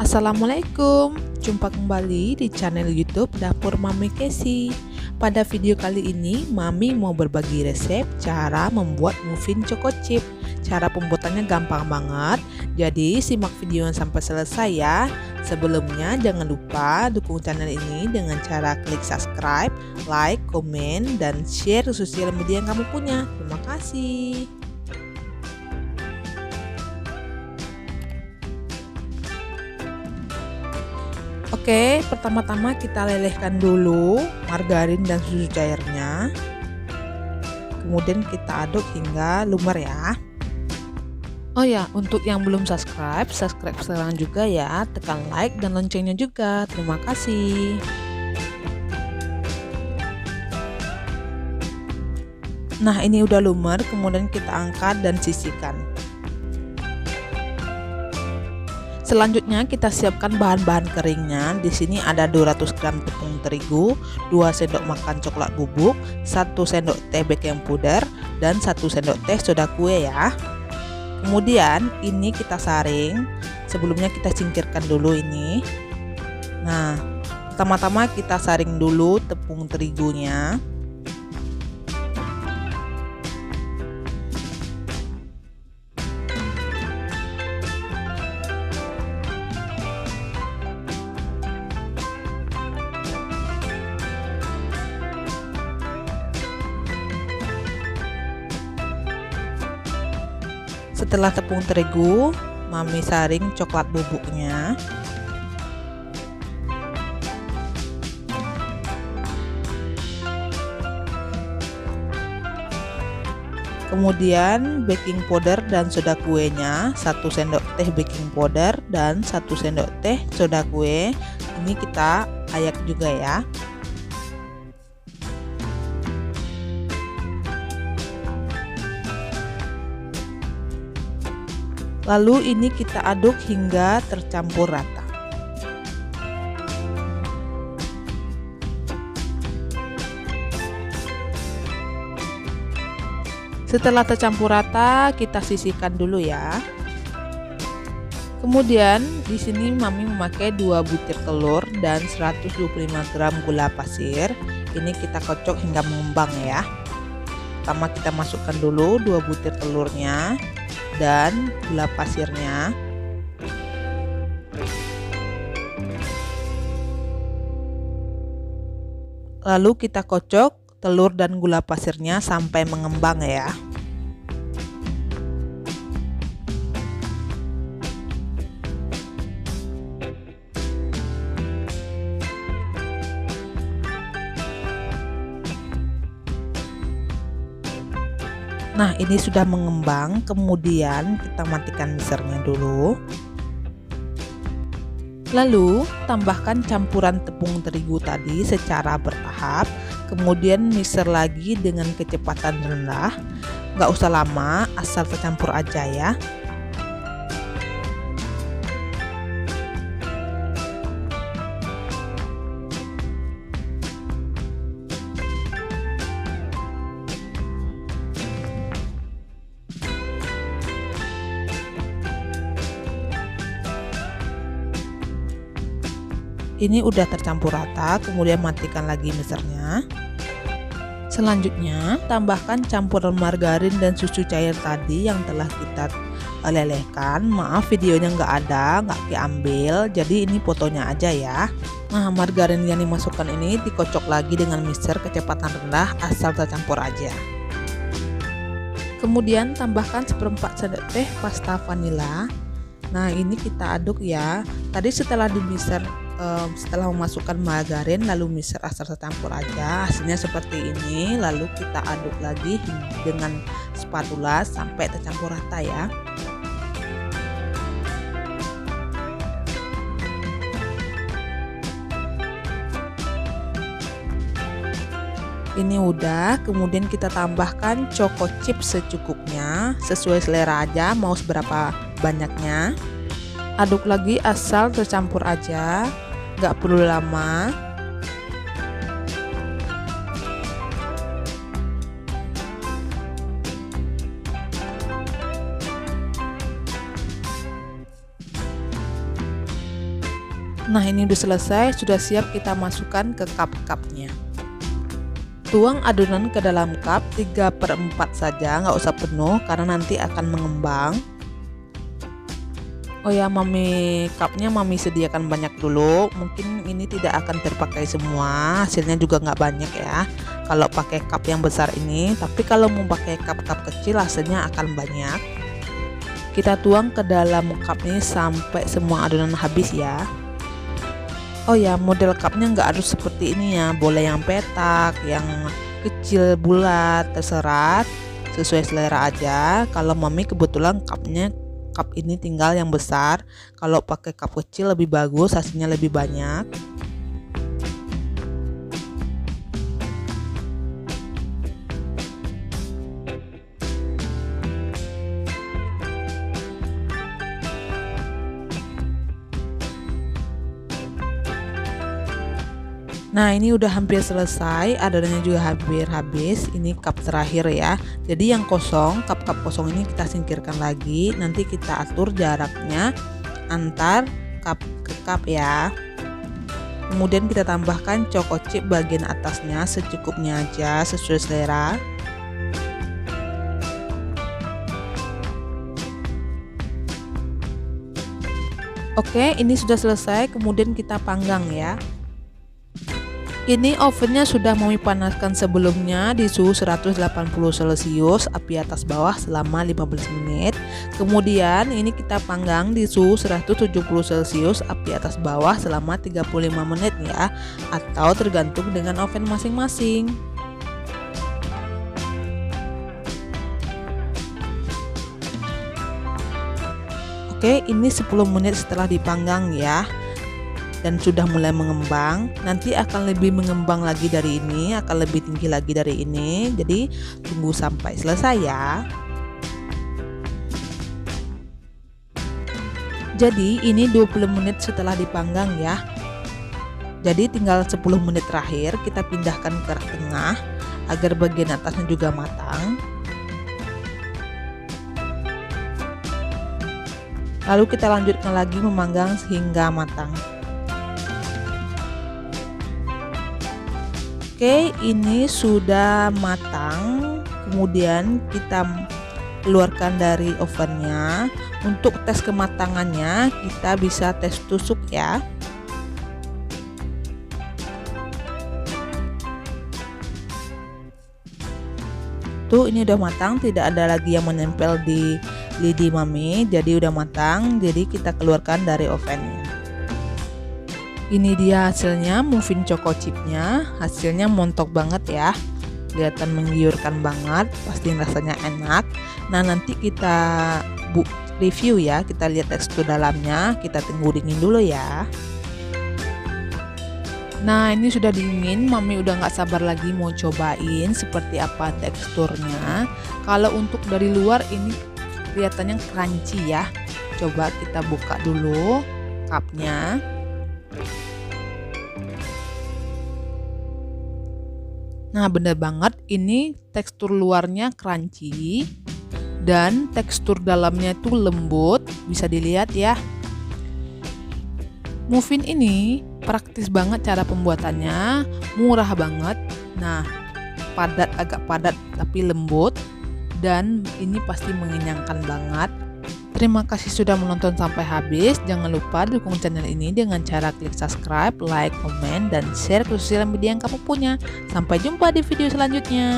Assalamualaikum, jumpa kembali di channel YouTube Dapur Mami Casey. Pada video kali ini, Mami mau berbagi resep cara membuat muffin choco chip. Cara pembuatannya gampang banget, jadi simak video sampai selesai ya. Sebelumnya jangan lupa dukung channel ini dengan cara klik subscribe, like, komen, dan share ke sosial media yang kamu punya. Terima kasih. Oke, pertama-tama kita lelehkan dulu margarin dan susu cairnya. Kemudian kita aduk hingga lumer ya. Oh ya, untuk yang belum subscribe sekarang juga ya. Tekan like dan loncengnya juga. Terima kasih. Nah, ini udah lumer, kemudian kita angkat dan sisihkan. Selanjutnya kita siapkan bahan-bahan keringnya. Di sini ada 200 gram tepung terigu, 2 sendok makan coklat bubuk, 1 sendok teh baking powder, dan 1 sendok teh soda kue ya. Kemudian ini kita saring. Sebelumnya kita singkirkan dulu ini. Nah, pertama-tama kita saring dulu tepung terigunya. Setelah tepung terigu, Mami saring coklat bubuknya. Kemudian baking powder dan soda kuenya, 1 sendok teh baking powder dan 1 sendok teh soda kue. Ini kita ayak juga ya. Lalu ini kita aduk hingga tercampur rata. Setelah tercampur rata, kita sisihkan dulu ya. Kemudian di sini Mami memakai 2 butir telur dan 125 gram gula pasir. Ini kita kocok hingga mengembang ya. Pertama kita masukkan dulu 2 butir telurnya dan gula pasirnya. Lalu kita kocok telur dan gula pasirnya sampai mengembang ya. Nah, ini sudah mengembang, kemudian kita matikan mixernya dulu. Lalu, tambahkan campuran tepung terigu tadi secara bertahap, kemudian mixer lagi dengan kecepatan rendah. Nggak usah lama, asal tercampur aja ya. Ini udah tercampur rata, kemudian matikan lagi mixernya. Selanjutnya, tambahkan campuran margarin dan susu cair tadi yang telah kita lelehkan. Maaf videonya nggak ada, nggak diambil, jadi ini fotonya aja ya. Nah, margarin yang dimasukkan ini dikocok lagi dengan mixer kecepatan rendah asal tercampur aja. Kemudian tambahkan 1/4 sendok teh pasta vanila. Nah, ini kita aduk ya. Tadi setelah di mixer, setelah memasukkan margarin lalu mixer asal tercampur aja, hasilnya seperti ini. Lalu kita aduk lagi dengan spatula sampai tercampur rata ya. Ini udah, kemudian kita tambahkan choco chip secukupnya, sesuai selera aja mau seberapa banyaknya. Aduk lagi asal tercampur aja, nggak perlu lama. Nah, ini udah selesai, sudah siap kita masukkan ke cup-cupnya. Tuang adonan ke dalam cup 3/4 saja, nggak usah penuh karena nanti akan mengembang. Oh ya, cupnya mami sediakan banyak dulu, mungkin ini tidak akan terpakai semua, hasilnya juga nggak banyak ya kalau pakai cup yang besar ini, tapi kalau mau pakai cup-cup kecil hasilnya akan banyak. Kita tuang ke dalam cup ini sampai semua adonan habis ya. Oh ya, model cupnya nggak harus seperti ini ya, boleh yang petak, yang kecil, bulat, terserah, sesuai selera aja. Kalau mami kebetulan cup ini tinggal yang besar, kalau pakai cup kecil lebih bagus, hasilnya lebih banyak. Nah, ini udah hampir selesai, adonannya juga hampir habis. Ini cup terakhir ya. Jadi yang kosong, cup-cup kosong ini kita singkirkan lagi. Nanti kita atur jaraknya antar cup ke cup ya. Kemudian kita tambahkan choco chip bagian atasnya secukupnya aja, sesuai selera. Oke, ini sudah selesai, kemudian kita panggang ya. Ini ovennya sudah mami panaskan sebelumnya di suhu 180 celcius, api atas bawah selama 15 menit. Kemudian ini kita panggang di suhu 170 celcius, api atas bawah selama 35 menit ya, atau tergantung dengan oven masing-masing. Oke, ini 10 menit setelah dipanggang ya, dan sudah mulai mengembang. Nanti akan lebih mengembang lagi dari ini, akan lebih tinggi lagi dari ini. Jadi tunggu sampai selesai ya. Jadi ini 20 menit setelah dipanggang ya. Jadi tinggal 10 menit terakhir, kita pindahkan ke rak tengah agar bagian atasnya juga matang. Lalu kita lanjutkan lagi memanggang hingga matang. Oke, ini sudah matang. Kemudian kita keluarkan dari ovennya. Untuk tes kematangannya kita bisa tes tusuk ya. Tuh, ini udah matang, tidak ada lagi yang menempel di lidi mami. Jadi udah matang, jadi kita keluarkan dari ovennya. Ini dia hasilnya, muffin choco chipnya. Hasilnya montok banget ya, kelihatan menggiurkan banget, pasti rasanya enak. Nah, nanti kita review ya, kita lihat tekstur dalamnya, kita tunggu dingin dulu ya. Nah, ini sudah dingin, mami udah nggak sabar lagi mau cobain seperti apa teksturnya. Kalau untuk dari luar ini kelihatannya crunchy ya. Coba kita buka dulu cupnya. Nah, bener banget, ini tekstur luarnya crunchy dan tekstur dalamnya itu lembut, bisa dilihat ya. Muffin ini praktis banget cara pembuatannya, murah banget. Nah, agak padat tapi lembut, dan ini pasti mengenyangkan banget. Terima kasih sudah menonton sampai habis. Jangan lupa dukung channel ini dengan cara klik subscribe, like, komen, dan share ke sosial media yang kamu punya. Sampai jumpa di video selanjutnya.